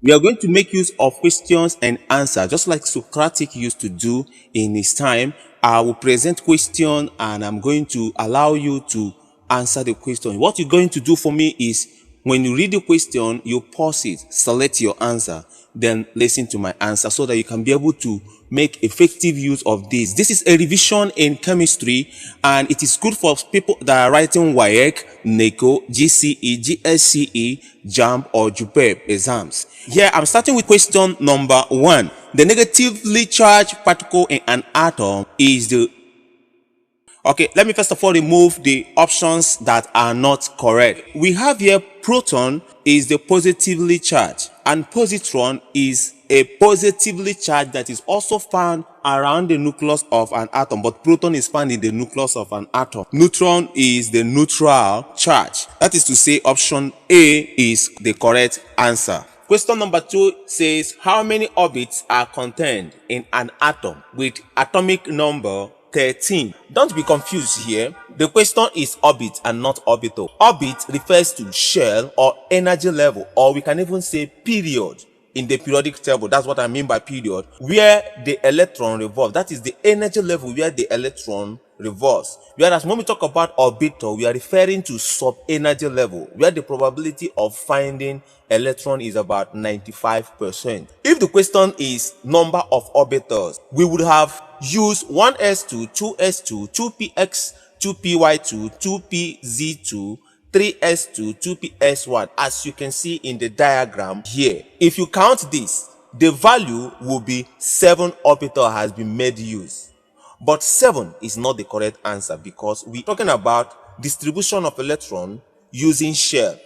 We are going to make use of questions and answers, just like Socratic used to do in his time. I will present question and I'm going to allow you to answer the question. What you're going to do for me is when you read the question, you pause it, select your answer, then listen to my answer so that you can be able to make effective use of this. This is a revision in chemistry and it is good for people that are writing WAEC, NECO, GCE, GSCE, JAMB or JUPEB exams. Here I'm starting with question number 1. The negatively charged particle in an atom is the... Okay, let me first of all remove the options that are not correct. We have here proton is the positively charged and positron is a positively charged that is also found around the nucleus of an atom, but proton is found in the nucleus of an atom. Neutron is the neutral charge. That is to say option A is the correct answer. Question number 2 says how many orbits are contained in an atom with atomic number 13. Don't be confused here. The question is orbit and not orbital. Orbit refers to shell or energy level, or we can even say period in the periodic table. That's what I mean by period, where the electron revolves. That is the energy level where the electron revolves. Whereas when we talk about orbital, we are referring to sub-energy level, where the probability of finding electron is about 95%. If the question is number of orbitals, we would have used 1s2, 2s2, 2px, 2py2, 2pz2, 3s2, 2ps1, as you can see in the diagram here. If you count this, the value will be 7 orbital has been made use. But 7 is not the correct answer because we're talking about distribution of electron using shell.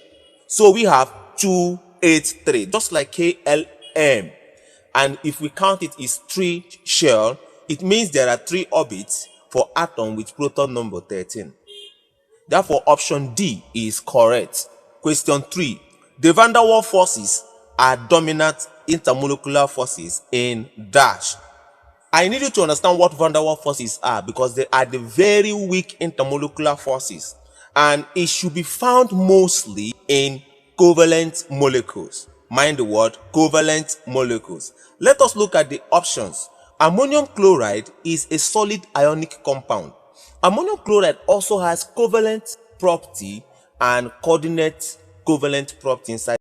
So we have 2, 8, 3, just like KLM. And if we count it is 3 shell, it means there are 3 orbits for atom with proton number 13. Therefore, option D is correct. Question 3. The van der Waals forces are dominant intermolecular forces in dash. I need you to understand what van der Waals forces are because they are the very weak intermolecular forces and it should be found mostly in covalent molecules. Mind the word covalent molecules. Let us look at the options. Ammonium chloride is a solid ionic compound. Ammonium chloride also has covalent property and coordinate covalent property inside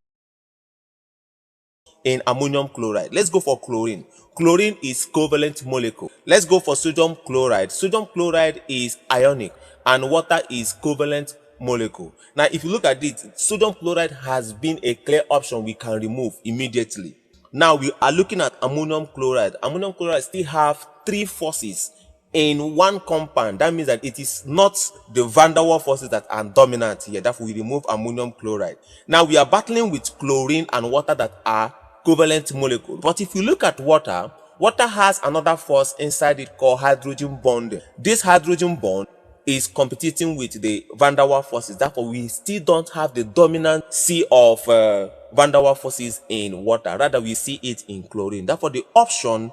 in ammonium chloride. Let's go for chlorine. Chlorine is covalent molecule. Let's go for sodium chloride. Sodium chloride is ionic and water is covalent molecule. Now if you look at it, sodium chloride has been a clear option we can remove immediately. Now we are looking at ammonium chloride. Ammonium chloride still have 3 forces in one compound. That means that it is not the van der Waals forces that are dominant here. Therefore we remove ammonium chloride. Now we are battling with chlorine and water that are covalent molecule. But if you look at water, water has another force inside it called hydrogen bonding. This hydrogen bond is competing with the van der Waals forces. Therefore we still don't have the dominancy of van der Waals forces in water. Rather we see it in chlorine. Therefore the option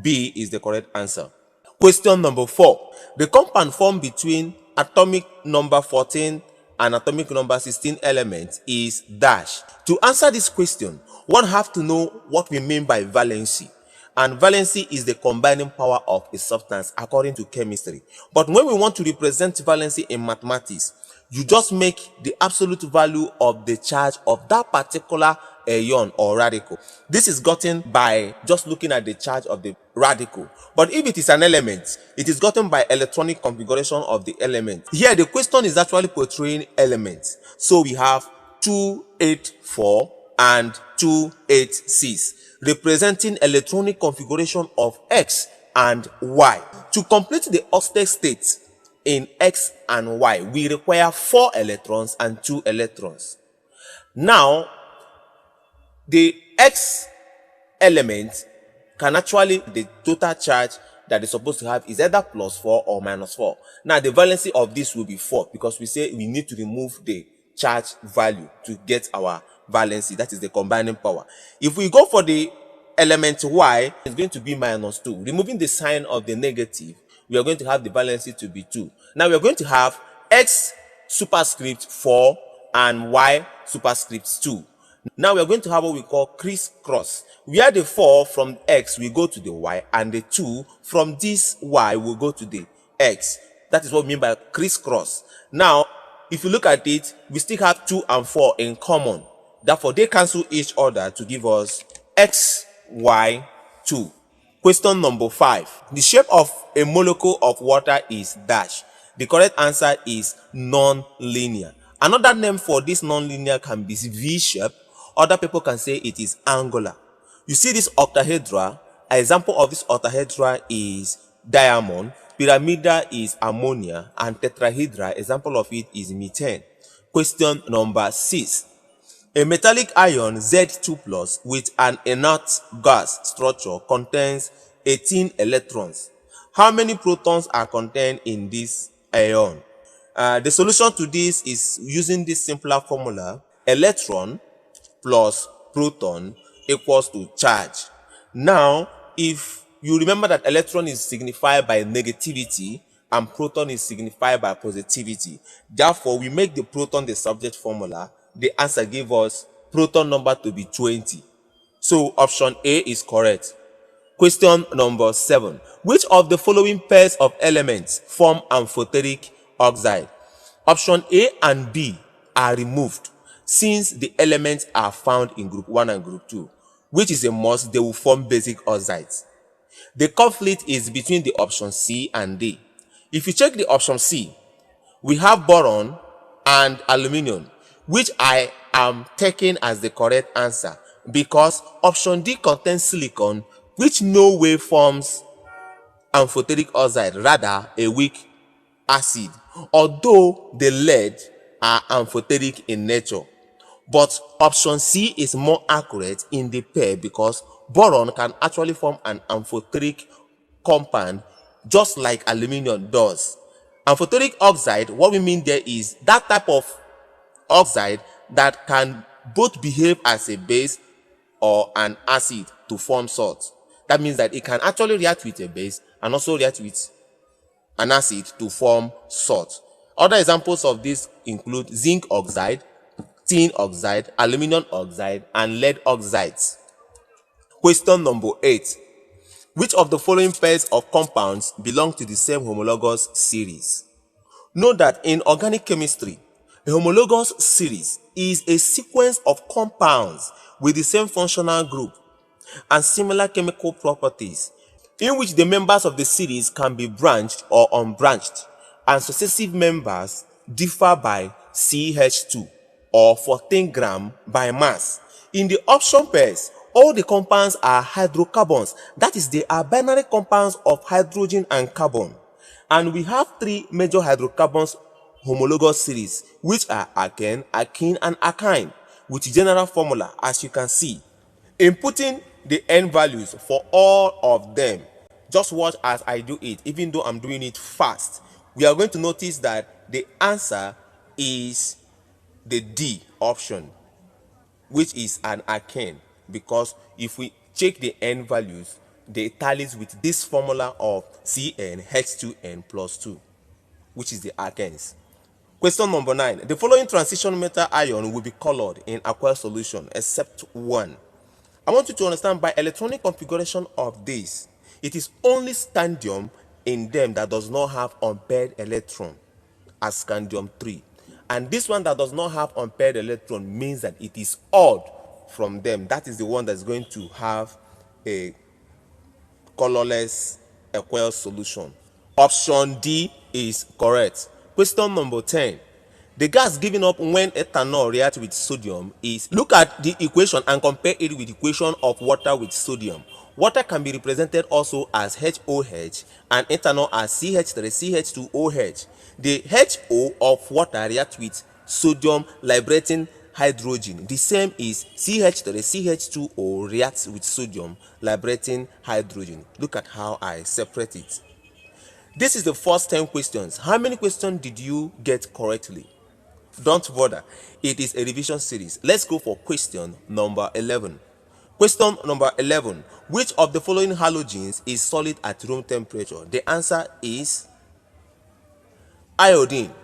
B is the correct answer. Question number 4. The compound formed between atomic number 14 and atomic number 16 elements is dash. To answer this question, one have to know what we mean by valency. And valency is the combining power of a substance according to chemistry. But when we want to represent valency in mathematics, you just make the absolute value of the charge of that particular ion or radical. This is gotten by just looking at the charge of the radical. But if it is an element, it is gotten by electronic configuration of the element. Here the question is actually portraying elements. So we have 284 and 286 representing electronic configuration of X and Y. To complete the octet state in X and Y, we require 4 electrons and 2 electrons. Now, the X element can actually, the total charge that is supposed to have is either +4 or -4. Now, the valency of this will be 4 because we say we need to remove the charge value to get our valency. That is the combining power. If we go for the element Y, it's going to be -2. Removing the sign of the negative, we are going to have the valency to be 2. Now we are going to have X superscript 4 and Y superscript 2. Now we are going to have what we call crisscross, where the 4 from x will go to the y and the 2 from this y will go to the x. That is what we mean by crisscross. Now, if you look at it, we still have 2 and 4 in common. Therefore, they cancel each other to give us x, y, 2. Question number 5. The shape of a molecule of water is dash. The correct answer is non-linear. Another name for this non-linear can be V-shape. Other people can say it is angular. You see this octahedra. An example of this octahedra is diamond. Pyramidal is ammonia. And tetrahedra, example of it is methane. Question number 6. A metallic ion Z2 plus with an inert gas structure contains 18 electrons. How many protons are contained in this ion? The solution to this is using this simpler formula: electron plus proton equals to charge. Now, if you remember that electron is signified by negativity and proton is signified by positivity, therefore we make the proton the subject formula. The answer gave us proton number to be 20. So option A is correct. Question number 7. Which of the following pairs of elements form amphoteric oxide? Option A and B are removed since the elements are found in group 1 and group 2, which is a must. They will form basic oxides. The conflict is between the option C and D. If you check the option C, we have boron and aluminium, which I am taking as the correct answer because option D contains silicon, which no way forms amphoteric oxide, rather a weak acid, although the lead are amphoteric in nature. But option C is more accurate in the pair because boron can actually form an amphoteric compound just like aluminium does. Amphoteric oxide, what we mean there is that type of oxide that can both behave as a base or an acid to form salt. That means that it can actually react with a base and also react with an acid to form salt. Other examples of this include zinc oxide, tin oxide, aluminum oxide, and lead oxides. Question number 8. Which of the following pairs of compounds belong to the same homologous series? Note that in organic chemistry, a homologous series is a sequence of compounds with the same functional group and similar chemical properties, in which the members of the series can be branched or unbranched, and successive members differ by CH2 or 14 gram by mass. In the option pairs, all the compounds are hydrocarbons, that is, they are binary compounds of hydrogen and carbon. And we have 3 major hydrocarbons homologous series, which are alkane, alkene, and alkyne, with general formula as you can see. Inputting the n values for all of them, just watch as I do it, even though I'm doing it fast. We are going to notice that the answer is the D option, which is an alkane, because if we check the n values, they tallies with this formula of CnH2n plus 2, which is the alkanes. Question number 9. The following transition metal ion will be colored in aqueous solution except one. I want you to understand by electronic configuration of this, it is only scandium in them that does not have unpaired electron as scandium 3. And this one that does not have unpaired electron means that it is odd from them. That is the one that's going to have a colorless aqueous solution. Option D is correct. Question number 10. The gas given up when ethanol reacts with sodium is, look at the equation and compare it with the equation of water with sodium. Water can be represented also as HOH and ethanol as CH3CH2OH. The HO of water reacts with sodium liberating hydrogen. The same is CH3CH2O reacts with sodium liberating hydrogen. Look at how I separate it. This is the first 10 questions. How many questions did you get correctly? Don't bother. It is a revision series. Let's go for question number 11. Question number 11. Which of the following halogens is solid at room temperature? The answer is iodine.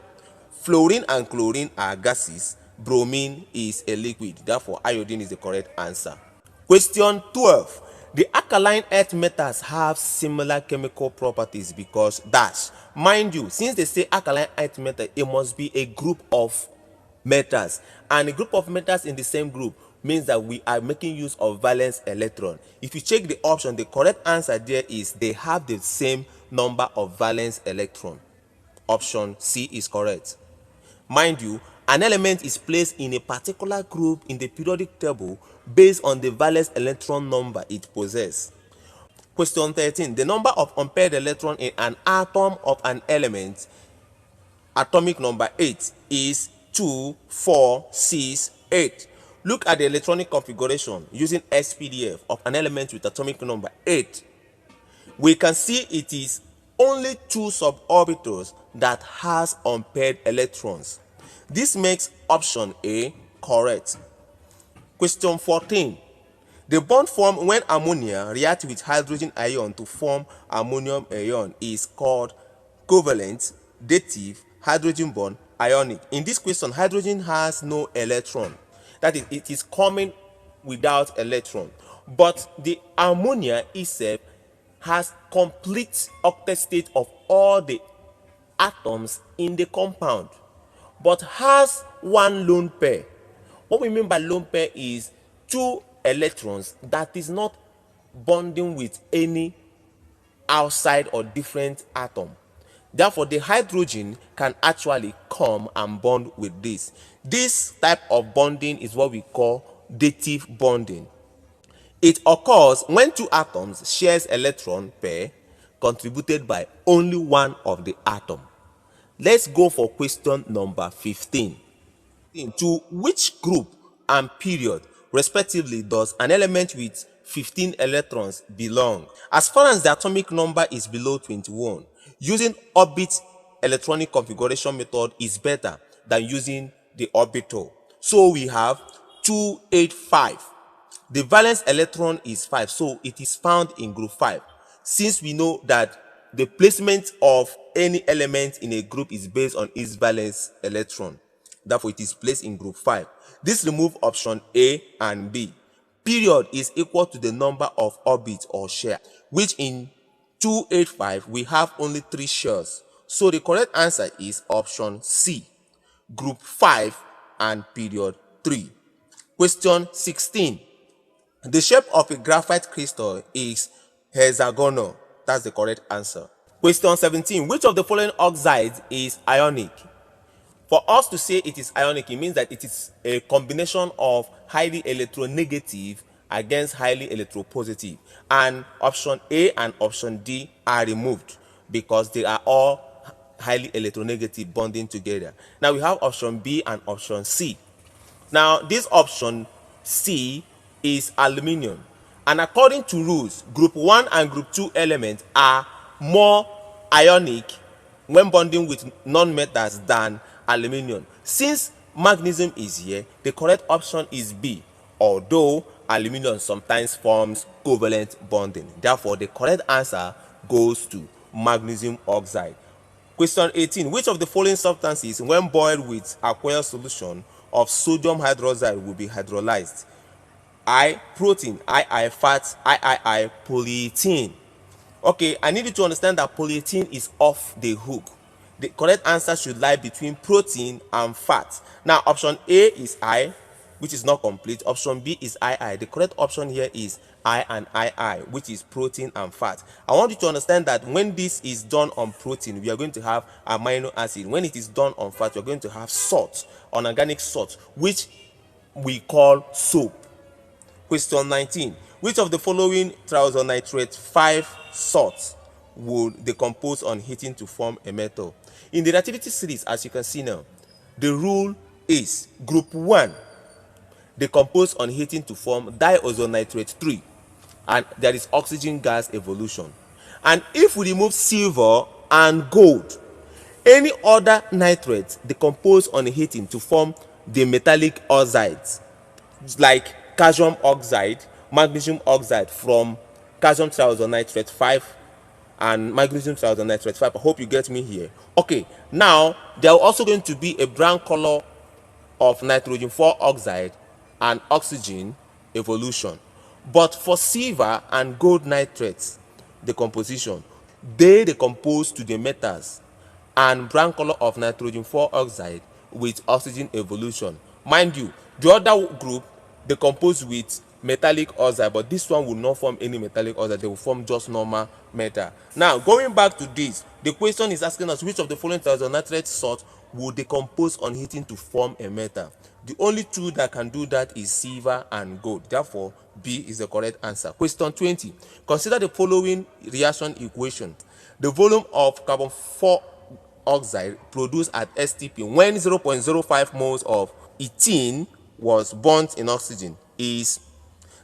Fluorine and chlorine are gases, bromine is a liquid. Therefore, iodine is the correct answer. Question 12. The alkaline earth metals have similar chemical properties because dash. Mind you, since they say alkaline earth metal, it must be a group of metals, and a group of metals in the same group means that we are making use of valence electron. If you check the option, the correct answer there is they have the same number of valence electron. Option C is correct. Mind you, an element is placed in a particular group in the periodic table based on the valence electron number it possesses. Question 13. The number of unpaired electrons in an atom of an element, atomic number 8, is 2, 4, 6, 8. Look at the electronic configuration using SPDF of an element with atomic number 8. We can see it is only 2 suborbitals that has unpaired electrons. This makes option A correct. Question 14. The bond formed when ammonia reacts with hydrogen ion to form ammonium ion is called covalent, dative, hydrogen bond, ionic. In this question, hydrogen has no electron. That is, it is coming without electron. But the ammonia itself has complete octet state of all the atoms in the compound, but has one lone pair. What we mean by lone pair is 2 electrons that is not bonding with any outside or different atom. Therefore, the hydrogen can actually come and bond with this. This type of bonding is what we call dative bonding. It occurs when 2 atoms shares electron pair contributed by only one of the atom. Let's go for question number 15. To which group and period respectively does an element with 15 electrons belong? As far as the atomic number is below 21, using orbit electronic configuration method is better than using the orbital. So we have 285. The valence electron is 5, so it is found in group 5. Since we know that the placement of any element in a group is based on its valence electron, therefore it is placed in group 5. This removes option A and B. Period is equal to the number of orbits or share, which in 285 we have only 3 shares. So the correct answer is option C, group 5 and period 3. Question 16. The shape of a graphite crystal is hexagonal. That's the correct answer. Question 17. Which of the following oxides is ionic? For us to say it is ionic, it means that it is a combination of highly electronegative against highly electropositive. And option A and option D are removed because they are all highly electronegative bonding together. Now we have option B and option C. Now this option C is aluminium, and according to rules, group 1 and group 2 elements are more ionic when bonding with non-metals than aluminium. Since magnesium is here, the correct option is B, although aluminium sometimes forms covalent bonding. Therefore, the correct answer goes to magnesium oxide. Question 18. Which of the following substances, when boiled with aqueous solution of sodium hydroxide, will be hydrolyzed? I, protein, II, fat, III, polyethylene. Okay, I need you to understand that polyethylene is off the hook. The correct answer should lie between protein and fat. Now, option A is I, which is not complete. Option B is II. The correct option here is I and II, which is protein and fat. I want you to understand that when this is done on protein, we are going to have amino acid. When it is done on fat, we are going to have salt, unorganic salt, which we call soap. Question 19. Which of the following triazonitrate 5 salts would decompose on heating to form a metal? In the reactivity series, as you can see now, the rule is group 1 decompose on heating to form diazonitrate 3, and there is oxygen gas evolution. And if we remove silver and gold, any other nitrate decompose on heating to form the metallic oxides like calcium oxide, magnesium oxide from calcium triazonitrate 5 and magnesium triazonitrate 5. I hope you get me here. Okay, now there are also going to be a brown color of nitrogen 4 oxide and oxygen evolution. But for silver and gold nitrates decomposition, they decompose to the metals and brown color of nitrogen 4 oxide with oxygen evolution. Mind you, the other group decompose with metallic oxide, but this one will not form any metallic oxide, they will form just normal metal. Now going back to this, the question is asking us which of the following nitrate salt will decompose on heating to form a metal. The only two that can do that is silver and gold. Therefore, B is the correct answer. Question 20. Consider the following reaction equation. The volume of carbon 4 oxide produced at STP when 0.05 moles of ethene was burnt in oxygen is,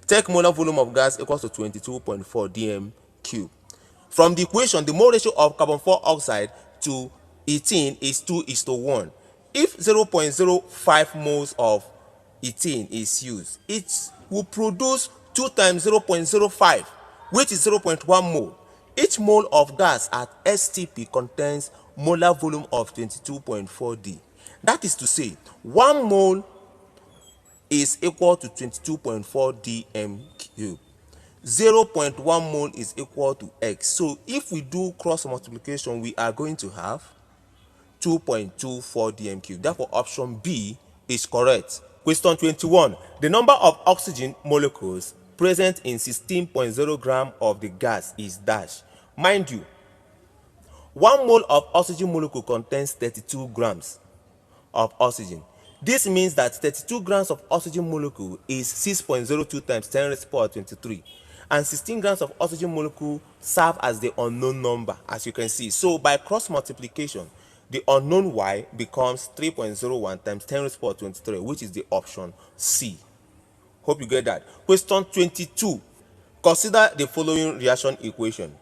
take molar volume of gas equals to 22.4 dm cube. From the equation, the mole ratio of carbon 4 oxide to ethene is 2:1. If 0.05 moles of ethene is used, it will produce 2 times 0.05, which is 0.1 mole. Each mole of gas at STP contains molar volume of 22.4 d. That is to say, 1 mole is equal to 22.4 dm cube. 0.1 mole is equal to x. So if we do cross multiplication, we are going to have 2.24 dm cube. Therefore, option B is correct. Question 21. The number of oxygen molecules present in 16.0 gram of the gas is dash. Mind you, 1 mole of oxygen molecule contains 32 grams of oxygen. This means that 32 grams of oxygen molecule is 6.02 times 10 raised to the power 23, and 16 grams of oxygen molecule serve as the unknown number, as you can see. So by cross multiplication, the unknown y becomes 3.01 times 10 raised to the power 23, which is the option C. Hope you get that. Question 22. Consider the following reaction equation.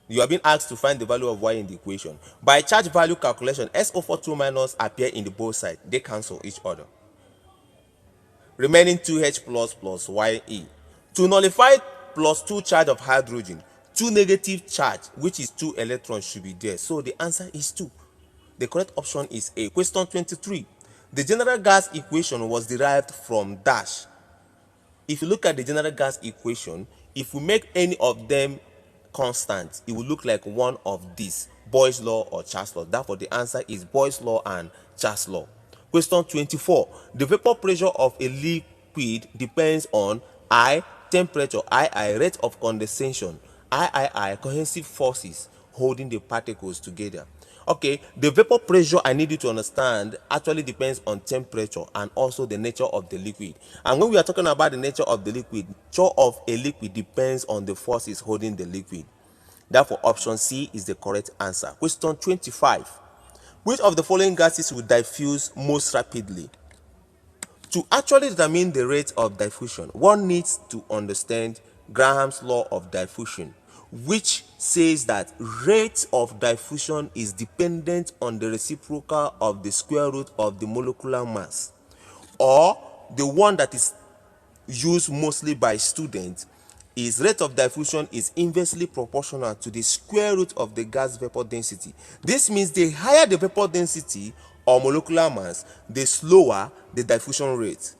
You have been asked to find the value of y in the equation. By charge value calculation, SO42 minus appear in the both sides. They cancel each other, remaining 2H plus YE. To nullify plus 2 charge of hydrogen, 2 negative charge, which is 2 electrons, should be there. So the answer is 2. The correct option is A. Question 23. The general gas equation was derived from dash. If you look at the general gas equation, if we make any of them constant, it will look like one of these, Boyle's law or Charles law. Therefore, the answer is Boyle's law and Charles law. Question 24. The vapor pressure of a liquid depends on I, temperature, II, rate of condensation, III, cohesive forces holding the particles together. Okay, the vapor pressure, I need you to understand, actually depends on temperature and also the nature of the liquid. And when we are talking about the nature of the liquid, nature of a liquid depends on the forces holding the liquid. Therefore, option C is the correct answer. Question 25. Which of the following gases will diffuse most rapidly? To actually determine the rate of diffusion, one needs to understand Graham's law of diffusion, which says that rate of diffusion is dependent on the reciprocal of the square root of the molecular mass, or the one that is used mostly by students is rate of diffusion is inversely proportional to the square root of the gas vapor density. This means the higher the vapor density or molecular mass, the slower the diffusion rate.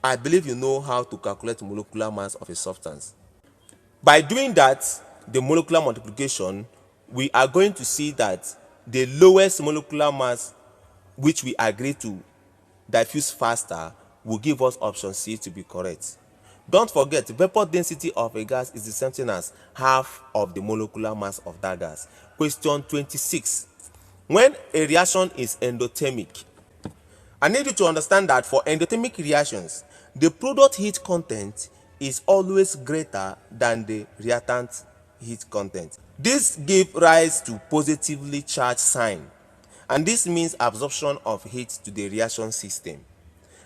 I believe you know how to calculate molecular mass of a substance. By doing that, the molecular multiplication, we are going to see that the lowest molecular mass which we agree to diffuse faster will give us option C to be correct. Don't forget, vapor density of a gas is the same thing as half of the molecular mass of that gas. Question 26. When a reaction is endothermic, I need you to understand that for endothermic reactions, the product heat content is always greater than the reactant heat content. This gives rise to positively charged sign, and this means absorption of heat to the reaction system.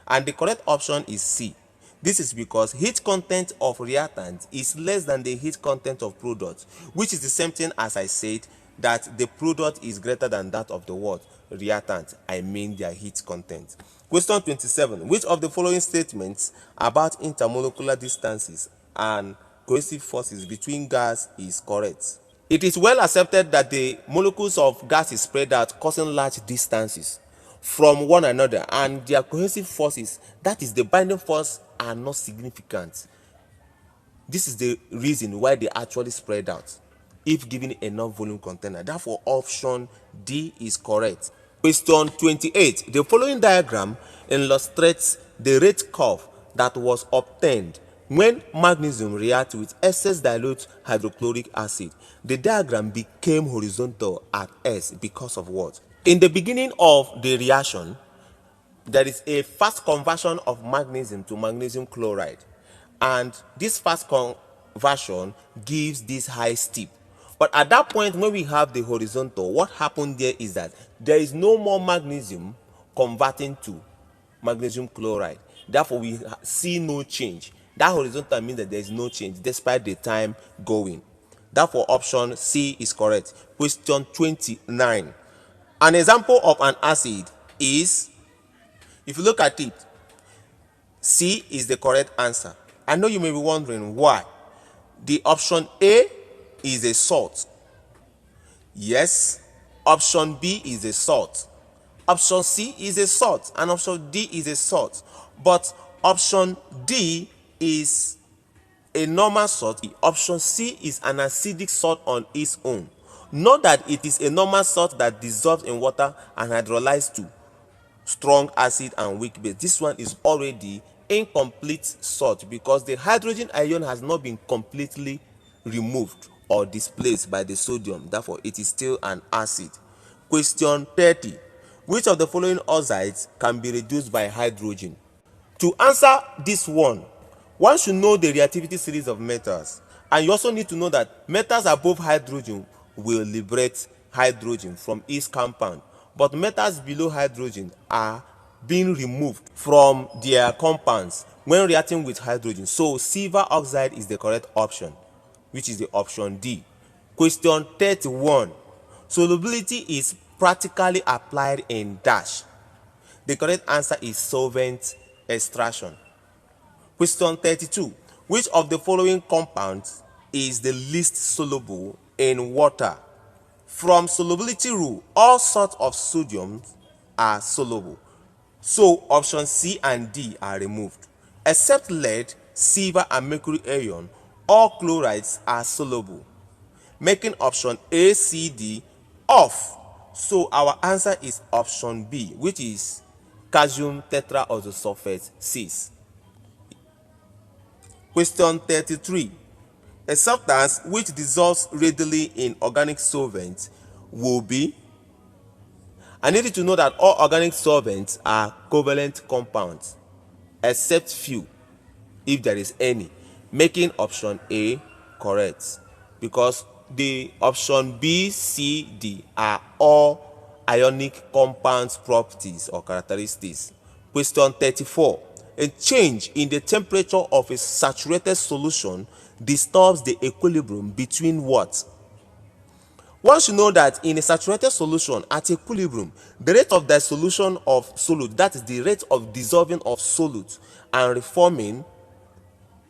And the correct option is C. This is because heat content of reactant is less than the heat content of product, which is the same thing as I said that the product is greater than that of the what? Reactant. I mean their heat content. Question 27. Which of the following statements about intermolecular distances and cohesive forces between gas is correct? It is well accepted that the molecules of gas is spread out, causing large distances. from one another, and their cohesive forces, that is the binding force, are not significant. This is the reason why they actually spread out if given enough volume container. Therefore, option D is correct. Question 28. The following diagram illustrates the rate curve that was obtained when magnesium reacts with excess dilute hydrochloric acid. The diagram became horizontal at S because of what? In the beginning of the reaction, there is a fast conversion of magnesium to magnesium chloride, and this fast conversion gives this high steep. But at that point when we have the horizontal, what happened there is that there is no more magnesium converting to magnesium chloride. Therefore, we see no change. That horizontal means that there is no change despite the time going. Therefore, option C is correct. Question 29. An example of an acid is, if you look at it, C is the correct answer. I know you may be wondering why. The option A is a salt. Yes. Option B is a salt. Option C is a salt, and option D is a salt. But option D is a normal salt. Option C is an acidic salt on its own. Note that it is a normal salt that dissolves in water and hydrolyzes to strong acid and weak base. This one is already incomplete salt because the hydrogen ion has not been completely removed or displaced by the sodium. Therefore, it is still an acid. Question 30. Which of the following oxides can be reduced by hydrogen? To answer this one should know the reactivity series of metals, and you also need to know that metals above hydrogen will liberate hydrogen from its compound, but metals below hydrogen are being removed from their compounds when reacting with hydrogen. So silver oxide is the correct option, which is the option D. Question 31. Solubility is practically applied in dash. The correct answer is solvent extraction. Question 32. Which of the following compounds is the least soluble in water? From solubility rule, all sorts of sodiums are soluble. So option C and D are removed. Except lead, silver, and mercury ion, all chlorides are soluble, making option A, C, D off. So our answer is option B, which is calcium tetraodosulfate 6. Question 33. A substance which dissolves readily in organic solvents will be. I need you to know that all organic solvents are covalent compounds except few, if there is any, making option A correct, because the option B, C, D are all ionic compounds properties or characteristics. Question 34. A change in the temperature of a saturated solution disturbs the equilibrium between what? One should know that in a saturated solution at equilibrium, the rate of dissolution of solute, that is the rate of dissolving of solute and reforming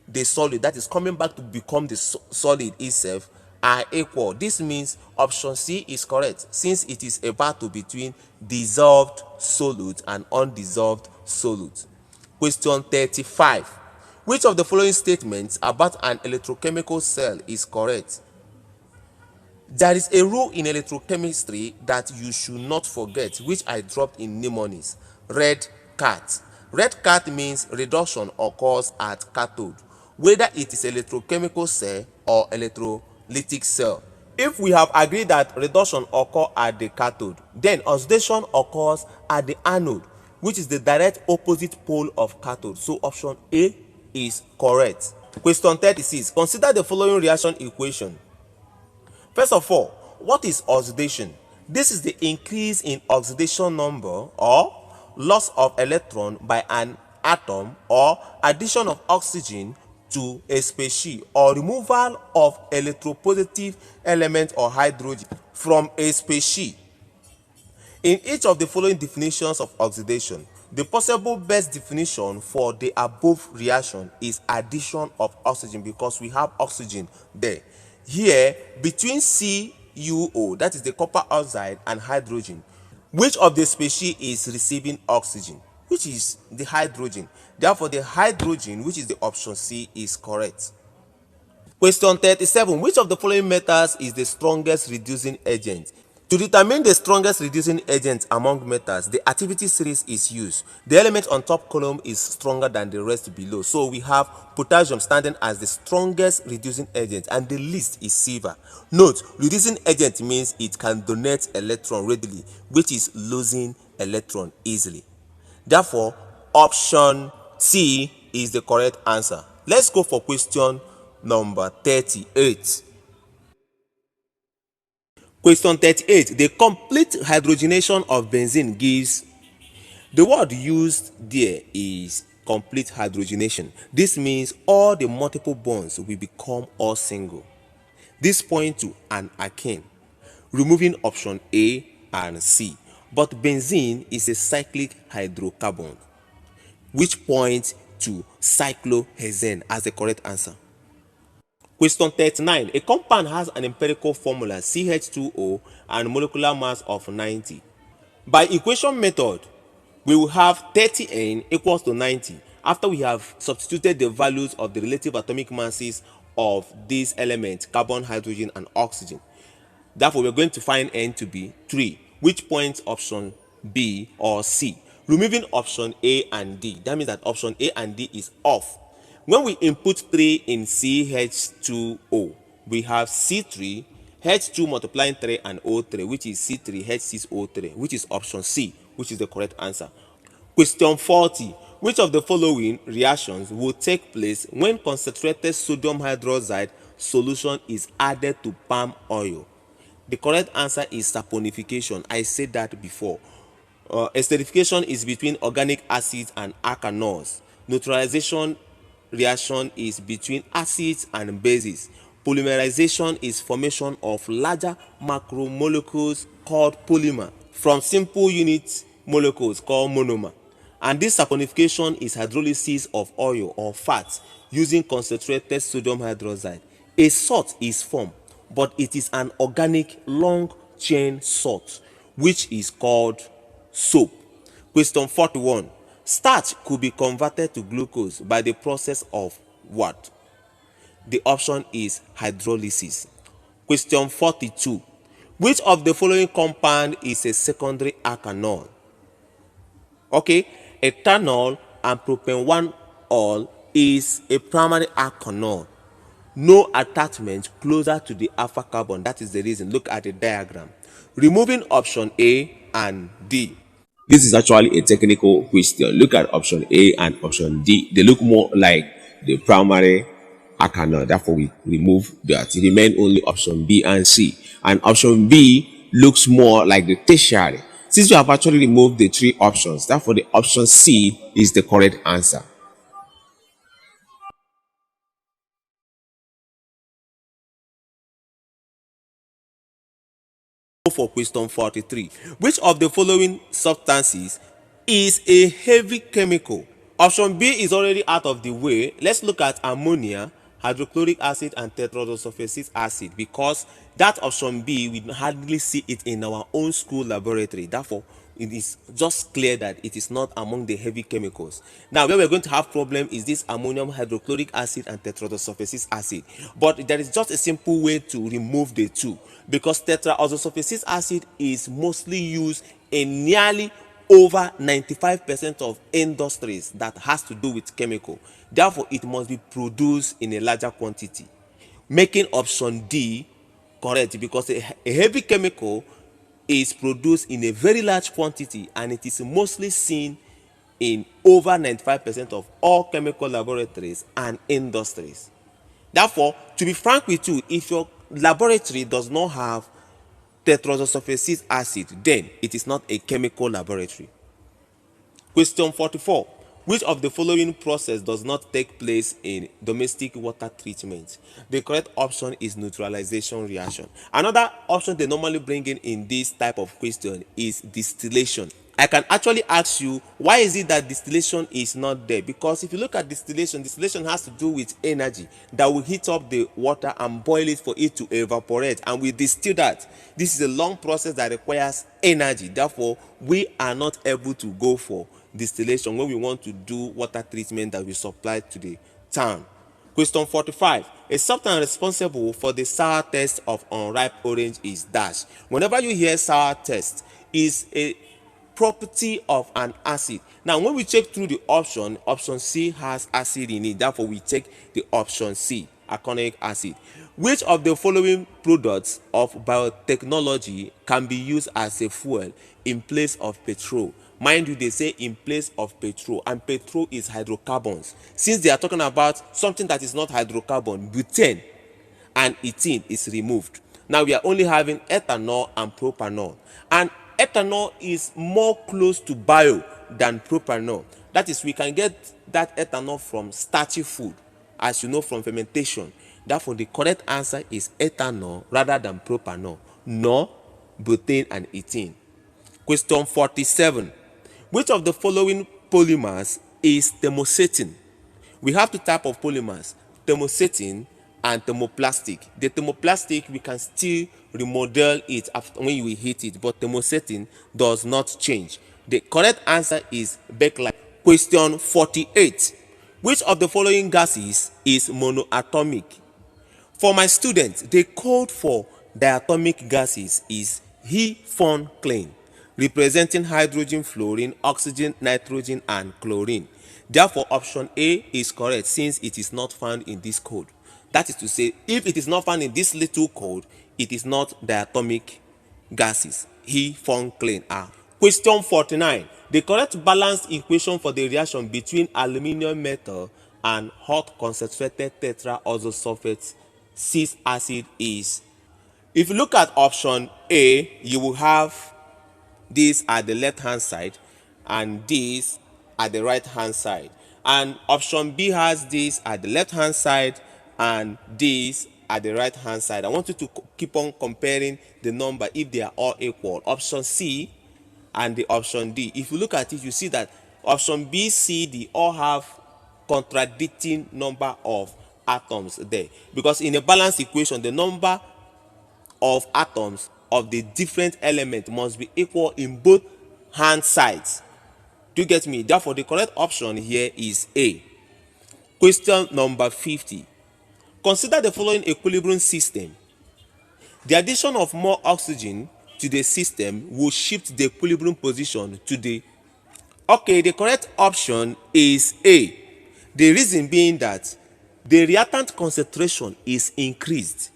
the solid, that is coming back to become the solid itself, are equal. This means option C is correct, since it is a battle between dissolved solute and undissolved solute. Question 35. Which of the following statements about an electrochemical cell is correct? There is a rule in electrochemistry that you should not forget, which I dropped in mnemonics. Red cat. Red cat means reduction occurs at cathode, whether it is electrochemical cell or electrolytic cell. If we have agreed that reduction occurs at the cathode, then oxidation occurs at the anode, which is the direct opposite pole of cathode. So option A is correct. Question 36. Consider the following reaction equation. First of all, what is oxidation? This is the increase in oxidation number or loss of electron by an atom or addition of oxygen to a species or removal of electropositive element or hydrogen from a species. In each of the following definitions of oxidation, the possible best definition for the above reaction is addition of oxygen, because we have oxygen there. Here, between CuO, that is the copper oxide, and hydrogen, Which of the species is receiving oxygen? Which is the hydrogen. Therefore, the hydrogen, which is the option C, is correct. Question 37. Which of the following metals is the strongest reducing agent? To determine the strongest reducing agent among metals, the activity series is used. The element on top column is stronger than the rest below. So we have potassium standing as the strongest reducing agent and the least is silver. Note, reducing agent means it can donate electron readily, which is losing electron easily. Therefore, option C is the correct answer. Let's go for question number 38. Question 38. The complete hydrogenation of benzene gives. The word used there is complete hydrogenation. This means all the multiple bonds will become all single. This points to an alkane, removing option A and C. But benzene is a cyclic hydrocarbon, which points to cyclohexane as the correct answer. Question 39. A compound has an empirical formula CH2O and molecular mass of 90. By equation method, we will have 30N equals to 90 after we have substituted the values of the relative atomic masses of these elements, carbon, hydrogen, and oxygen. Therefore, we're going to find N to be 3, which points option B or C, removing option A and D. That means that option A and D is off. When we input 3 in CH2O, we have C3, H2 multiplying 3 and O3, which is C3H6O3, which is option C, which is the correct answer. Question 40. Which of the following reactions will take place when concentrated sodium hydroxide solution is added to palm oil? The correct answer is saponification. I said that before. Esterification is between organic acids and alkanols. Neutralization reaction is between acids and bases. Polymerization is formation of larger macromolecules called polymer from simple unit molecules called monomer. And this saponification is hydrolysis of oil or fat using concentrated sodium hydroxide. A salt is formed, but it is an organic long chain salt, which is called soap. Question 41. Starch could be converted to glucose by the process of what? The option is hydrolysis. Question 42. Which of the following compound is a secondary alkanol? Okay, ethanol and propanol is a primary alkanol. No attachment closer to the alpha carbon. That is the reason. Look at the diagram. Removing option A and D. This is actually a technical question. Look at option A and option D. They look more like the primary alkanol. Therefore, we remove that. It remain only option B and C. And option B looks more like the tertiary. Since we have actually removed the three options, therefore the option C is the correct answer. For question 43. Which of the following substances is a heavy chemical? Option B is already out of the way. Let's look at ammonia, hydrochloric acid, and tetrodosulfasis acid, because that option B, we hardly see it in our own school laboratory. Therefore, it is just clear that it is not among the heavy chemicals. Now, where we're going to have problem is this ammonium hydrochloric acid and tetrodosulfasis acid. But there is just a simple way to remove the two, because tetrodosulfasis acid is mostly used in nearly over 95% of industries that has to do with chemical. Therefore, it must be produced in a larger quantity, making option D correct, because a heavy chemical is produced in a very large quantity and it is mostly seen in over 95% of all chemical laboratories and industries. Therefore, to be frank with you, if your laboratory does not have tetrodosulfasis acid, then it is not a chemical laboratory. Question 44. Which of the following process does not take place in domestic water treatment? The correct option is neutralization reaction. Another option they normally bring in this type of question is distillation. I can actually ask you, why is it that distillation is not there? Because if you look at distillation has to do with energy that will heat up the water and boil it for it to evaporate, and we distill that. This is a long process that requires energy. Therefore, we are not able to go for distillation when we want to do water treatment that we supply to the town. Question 45. A substance responsible for the sour taste of unripe orange is dash. Whenever you hear sour taste, is a property of an acid. Now, when we check through the option C has acid in it. Therefore, we take the option C, aconic acid. Which of the following products of biotechnology can be used as a fuel in place of petrol? Mind you, they say in place of petrol, and petrol is hydrocarbons. Since they are talking about something that is not hydrocarbon, butane and ethene is removed. Now we are only having ethanol and propanol, and ethanol is more close to bio than propanol. That is, we can get that ethanol from starchy food, as you know, from fermentation. Therefore, the correct answer is ethanol rather than propanol, nor butane and ethene. Question 47. Which of the following polymers is thermosetting? We have two types of polymers, thermosetting and thermoplastic. The thermoplastic, we can still remodel it after when you heat it, but thermosetting does not change. The correct answer is bakelite. Question 48. Which of the following gases is monoatomic? For my students, the code for diatomic gases is He-Fon-Klein, representing hydrogen, fluorine, oxygen, nitrogen, and chlorine. Therefore, option A is correct since it is not found in this code. That is to say, if it is not found in this little code, it is not diatomic gases. He-Fon-Klein are. Question 49. The correct balanced equation for the reaction between aluminium metal and hot concentrated tetrodosulfate 6 acid is. If you look at option A, you will have this at the left hand side and this at the right hand side, and option B has this at the left hand side and this at the right hand side. I want you to keep on comparing the number if they are all equal. Option C and the option D, if you look at it, you see that option B, C, D all have contradicting number of atoms there, because in a balanced equation the number of atoms of the different element must be equal in both hand sides. Do you get me? Therefore, the correct option here is A. Question number 50. Consider the following equilibrium system. The addition of more oxygen to the system will shift the equilibrium position to the. Okay, the correct option is A. The reason being that the reactant concentration is increased.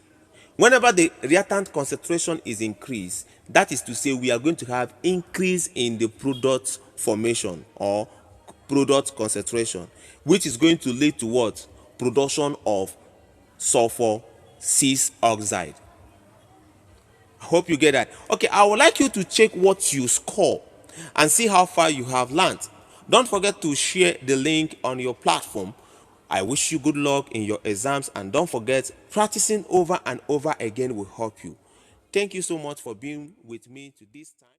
Whenever the reactant concentration is increased, that is to say we are going to have increase in the product formation or product concentration, which is going to lead to what? Production of sulfur 6 oxide. I hope you get that. Okay, I would like you to check what you score and see how far you have learned. Don't forget to share the link on your platform. I wish you good luck in your exams, and don't forget, practicing over and over again will help you. Thank you so much for being with me to this time.